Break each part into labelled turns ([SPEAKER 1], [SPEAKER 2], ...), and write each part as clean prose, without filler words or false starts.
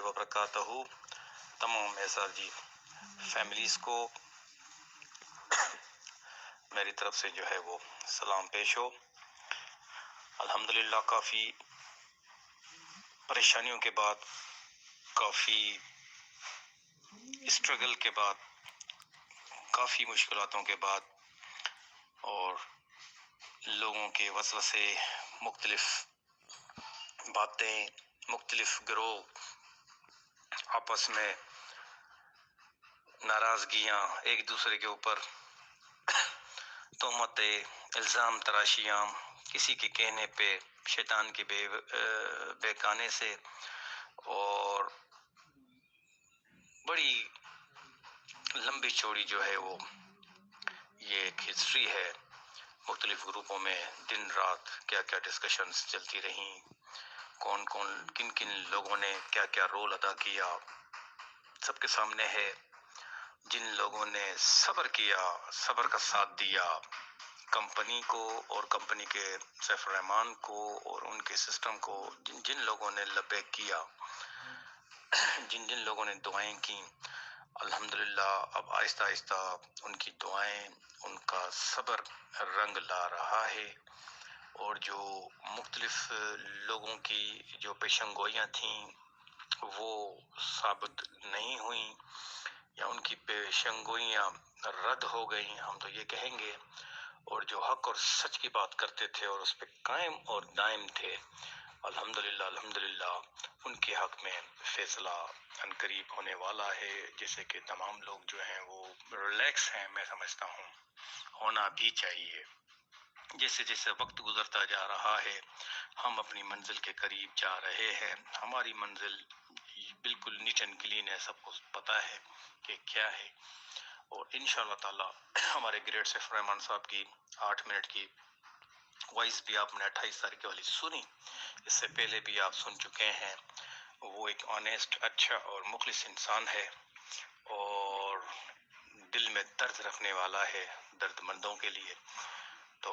[SPEAKER 1] वबरकातहू। तमाम एहसास जी फैमिलीज़ को मेरी तरफ से जो है वो सलाम पेश हो। अल्हम्दुलिल्लाह काफ़ी परेशानियों के बाद, काफ़ी स्ट्रगल के बाद, काफ़ी मुश्किलातों के बाद और लोगों के वसवसे, मुख्तलिफ बातें, मुख्तलिफ गिरोह, आपस में नाराज़गियाँ, एक दूसरे के ऊपर तोहमतें, इल्ज़ाम तराशियाँ, किसी के कहने पे शैतान के बेकाने से, और बड़ी लंबी चौड़ी जो है वो ये एक हिस्ट्री है। मुख्तलिफ ग्रुपों में दिन रात क्या क्या डिस्कशंस चलती रहीं, कौन कौन किन किन लोगों ने क्या क्या रोल अदा किया, सबके सामने है। जिन लोगों ने सब्र किया, सब्र का साथ दिया कंपनी को और कंपनी के सैफ रहमान को और उनके सिस्टम को, जिन जिन लोगों ने लबैक किया, जिन जिन लोगों ने दुआएं की, अल्हम्दुलिल्लाह अब आहिस्ता आहिस्ता उनकी दुआएं, उनका सब्र रंग ला रहा है। और जो मुख्तलिफ लोगों की जो पेशंगोइयाँ थीं वो साबित नहीं हुई या उनकी पेशंगोइयाँ रद्द हो गई, हम तो ये कहेंगे। और जो हक और सच की बात करते थे और उस पर कायम और दायम थे, अल्हम्दुलिल्लाह अल्हम्दुलिल्लाह उनके हक में फैसला अनकरीब होने वाला है। जैसे कि तमाम लोग जो हैं वो रिलैक्स हैं, मैं समझता हूँ होना भी चाहिए। जैसे जैसे वक्त गुजरता जा रहा है हम अपनी मंजिल के करीब जा रहे हैं। हमारी मंजिल बिल्कुल नीट एंड क्लीन है, सबको पता है कि क्या है। और इंशाअल्लाह ताला हमारे ग्रेट सैफ रहमान साहब की 8 मिनट की वॉइस भी आपने 28 तारीख वाली सुनी, इससे पहले भी आप सुन चुके हैं। वो एक ऑनेस्ट, अच्छा और मुखलिस इंसान है और दिल में दर्द रखने वाला है दर्दमंदों के लिए। तो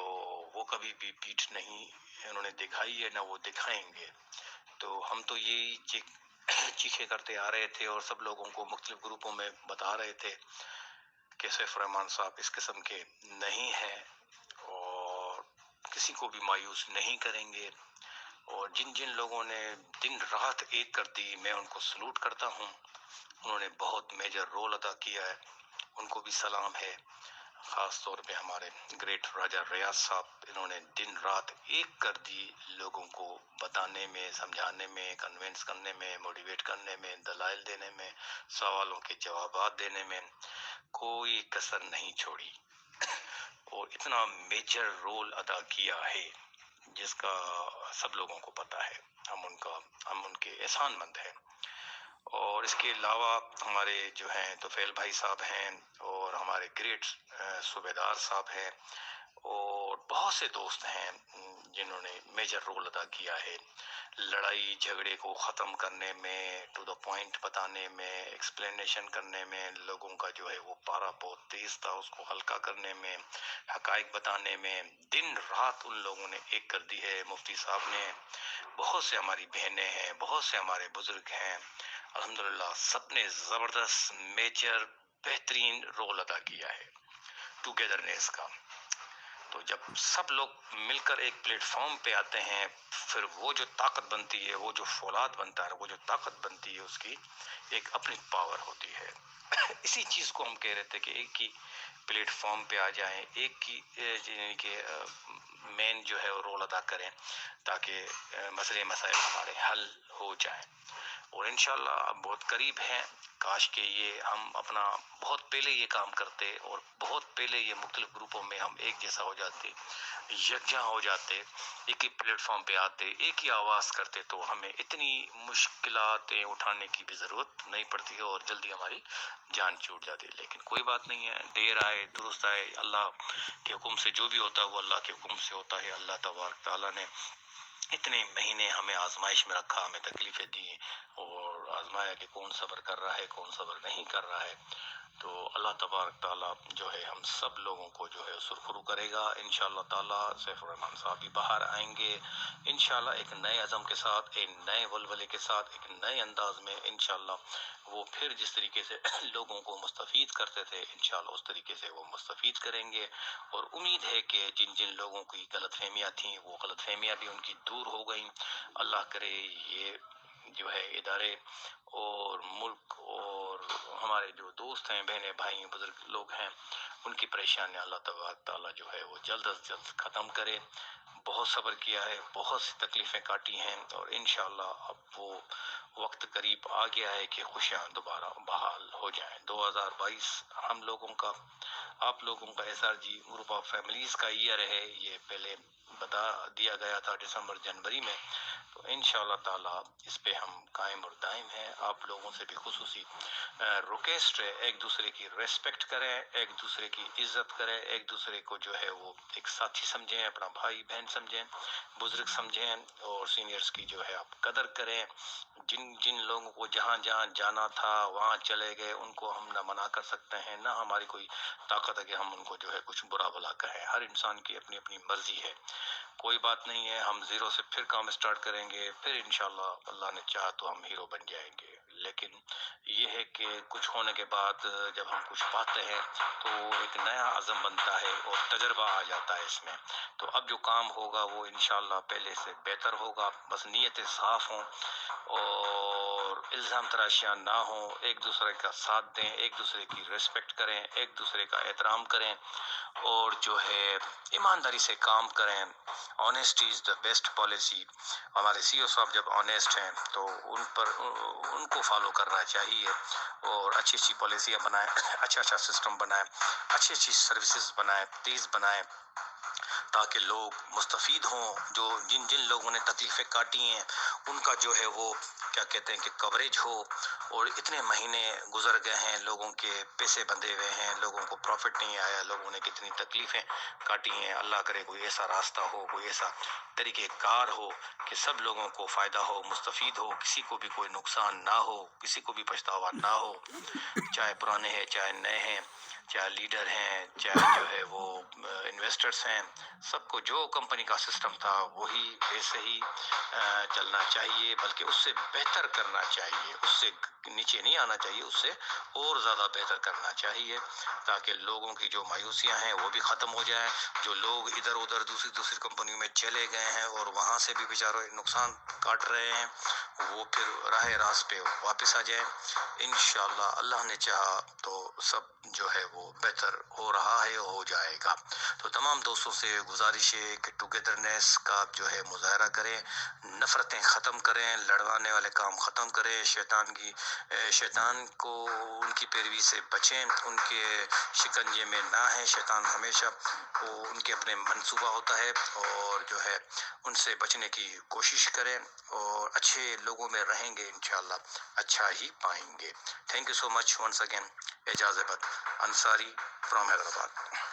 [SPEAKER 1] वो कभी भी पीठ नहीं उन्होंने दिखाई है, ना वो दिखाएंगे। तो हम तो यही चीखें करते आ रहे थे और सब लोगों को मुख्तलिफ ग्रुपों में बता रहे थे कि सैफ रहमान साहब इस किस्म के नहीं हैं और किसी को भी मायूस नहीं करेंगे। और जिन जिन लोगों ने दिन रात एक कर दी, मैं उनको सलूट करता हूँ। उन्होंने बहुत मेजर रोल अदा किया है, उनको भी सलाम है। ख़ास तौर पे हमारे ग्रेट राजा रियाज साहब, इन्होंने दिन रात एक कर दी लोगों को बताने में, समझाने में, कन्विंस करने में, मोटिवेट करने में, दलाइल देने में, सवालों के जवाबात देने में, कोई कसर नहीं छोड़ी और इतना मेजर रोल अदा किया है जिसका सब लोगों को पता है। हम उनके एहसानमंद हैं। और इसके अलावा हमारे जो हैं तुफैल भाई साहब हैं और हमारे ग्रेट सूबेदार साहब हैं और बहुत से दोस्त हैं जिन्होंने मेजर रोल अदा किया है लड़ाई झगड़े को ख़त्म करने में, टू द पॉइंट बताने में, एक्सप्लेनेशन करने में। लोगों का जो है वो पारा बहुत तेज़ था, उसको हल्का करने में, हकाइक बताने में दिन रात उन लोगों ने एक कर दी है। मुफ्ती साहब ने, बहुत से हमारी बहनें हैं, बहुत से हमारे बुजुर्ग हैं, अल्हम्दुलिल्लाह सबने ज़बरदस्त मेजर बेहतरीन रोल अदा किया है टुगेदरनेस का। तो जब सब लोग मिलकर एक प्लेटफॉर्म पे आते हैं, फिर वो जो ताकत बनती है, वो जो फौलाद बनता है, वो जो ताकत बनती है, उसकी एक अपनी पावर होती है। इसी चीज़ को हम कह रहे थे कि एक ही प्लेटफॉर्म पे आ जाएं, एक ही यानी कि मेन जो है वो रोल अदा करें ताकि मसले मसाइल हमारे हल हो जाएं। और इंशाल्लाह अब बहुत करीब हैं। काश के ये हम अपना बहुत पहले ये काम करते और बहुत पहले ये मुख्तलिफ ग्रुपों में हम एक जैसा हो जाते, यकजा हो जाते, एक ही प्लेटफॉर्म पे आते, एक ही आवाज़ करते, तो हमें इतनी मुश्किलातें उठाने की भी ज़रूरत नहीं पड़ती है और जल्दी हमारी जान छूट जाती है। लेकिन कोई बात नहीं है, देर आए दुरुस्त आए, अल्लाह के हुक्म से जो भी होता है वो अल्लाह के हुक्म से होता है। अल्लाह तबारक तआला ने इतने महीने हमें आजमाइश में रखा, हमें तकलीफ़ें दी और آزمایا کہ کون صبر کر رہا ہے کون صبر نہیں کر رہا ہے. تو اللہ تبارک تعالیٰ جو ہے ہم سب لوگوں کو جو ہے سرخرو کرے گا انشاءاللہ تعالیٰ. سیف الرحمن صاحب بھی باہر آئیں گے انشاءاللہ ایک نئے عزم کے ساتھ, ایک نئے ولولے کے ساتھ, ایک نئے انداز میں انشاءاللہ. وہ پھر جس طریقے سے لوگوں کو مستفید کرتے تھے انشاءاللہ اس طریقے سے وہ مستفید کریں گے. اور امید ہے کہ جن جن لوگوں کی غلط فہمیاں تھیں وہ غلط فہمیاں بھی ان کی دور ہو گئیں. اللہ کرے یہ جو ہے ادارے اور ملک اور ہمارے جو دوست ہیں, بہنیں, بھائی, بزرگ لوگ ہیں, ان کی پریشانیاں اللہ تبارک تعالیٰ جو ہے وہ جلد از جلد ختم کرے. بہت صبر کیا ہے, بہت سی تکلیفیں کاٹی ہیں, اور انشاءاللہ اب وہ وقت قریب آ گیا ہے کہ خوشیاں دوبارہ بحال ہو جائیں. 2022 ہم لوگوں کا, آپ لوگوں کا SRG گروپ آف فیملیز کا ایئر ہے. یہ پہلے بتا دیا گیا تھا دسمبر جنوری میں. تو انشاءاللہ تعالیٰ اس پہ ہم قائم اور دائم ہیں. آپ لوگوں سے بھی خصوصی ریکویسٹ ہے, ایک دوسرے کی ریسپیکٹ کریں, ایک دوسرے کی عزت کریں, ایک دوسرے کو جو ہے وہ ایک ساتھی سمجھیں, اپنا بھائی بہن سمجھیں, بزرگ سمجھیں, اور سینئرز کی جو ہے آپ قدر کریں. جن جن لوگوں کو جہاں جہاں جانا تھا وہاں چلے گئے, ان کو ہم نہ منع کر سکتے ہیں, نہ ہماری کوئی طاقت ہے کہ ہم ان کو جو ہے کچھ برا بھلا کہیں. ہر انسان کی اپنی اپنی مرضی ہے, کوئی بات نہیں ہے. ہم زیرو سے پھر کام سٹارٹ کریں گے, پھر انشاءاللہ اللہ نے چاہا تو ہم ہیرو بن جائیں گے. لیکن یہ ہے کہ کچھ ہونے کے بعد جب ہم کچھ پاتے ہیں تو ایک نیا عزم بنتا ہے اور تجربہ آ جاتا ہے اس میں. تو اب جو کام ہوگا وہ انشاءاللہ پہلے سے بہتر ہوگا. بس نیتیں صاف ہوں اور الزام تراشیاں نہ ہوں, ایک دوسرے کا ساتھ دیں, ایک دوسرے کی ریسپیکٹ کریں, ایک دوسرے کا احترام کریں, اور جو ہے ایمانداری سے کام کریں. Honesty is the best policy. ہمارے CEO صاحب جب آنیسٹ ہیں تو ان کو فالو کرنا چاہیے, اور اچھی اچھی پالیسیاں بنائیں, اچھا سسٹم بنائیں, اچھی سروسز بنائیں, تیز بنائیں, تاکہ لوگ مستفید ہوں. جن جن لوگوں نے تکلیفیں کاٹی ہیں ان کا جو ہے وہ کیا کہتے ہیں کہ کوریج ہو. اور اتنے مہینے گزر گئے ہیں, لوگوں کے پیسے بندھے ہوئے ہیں, لوگوں کو پروفٹ نہیں آیا, لوگوں نے کتنی تکلیفیں کاٹی ہیں. اللہ کرے کوئی ایسا راستہ ہو, کوئی ایسا طریقہ کار ہو کہ سب لوگوں کو فائدہ ہو, مستفید ہو, کسی کو بھی کوئی نقصان نہ ہو, کسی کو بھی پچھتاوا نہ ہو, چاہے پرانے ہیں چاہے نئے ہیں, چاہے لیڈر ہیں چاہے جو ہے وہ انویسٹرز ہیں. سب کو جو کمپنی کا سسٹم تھا وہی ویسے ہی چلنا چاہیے, بلکہ اس سے بہتر کرنا چاہیے, اس سے نیچے نہیں آنا چاہیے, اس سے اور زیادہ بہتر کرنا چاہیے, تاکہ لوگوں کی جو مایوسیاں ہیں وہ بھی ختم ہو جائیں. جو لوگ ادھر ادھر دوسری کمپنیوں میں چلے گئے ہیں اور وہاں سے بھی بیچارے نقصان کاٹ رہے ہیں, وہ پھر راہ راست پہ واپس آ جائیں. انشاءاللہ اللہ نے چاہا تو سب جو ہے وہ بہتر ہو رہا ہے, ہو جائے گا. تو تمام دوستوں سے گزارش ہے کہ ٹوگیدرنیس کا جو ہے مظاہرہ کریں, نفرتیں ختم کریں, لڑوانے والے کام ختم کریں, شیطان کو ان کی پیروی سے بچیں, ان کے شکنجے میں نہ ہیں. شیطان ہمیشہ وہ ان کے اپنے منصوبہ ہوتا ہے, اور جو ہے ان سے بچنے کی کوشش کریں, اور اچھے لوگوں میں رہیں گے انشاءاللہ اچھا ہی پائیں گے. Thank you so much once again. Ijaz Ahmed Ansari from Hyderabad.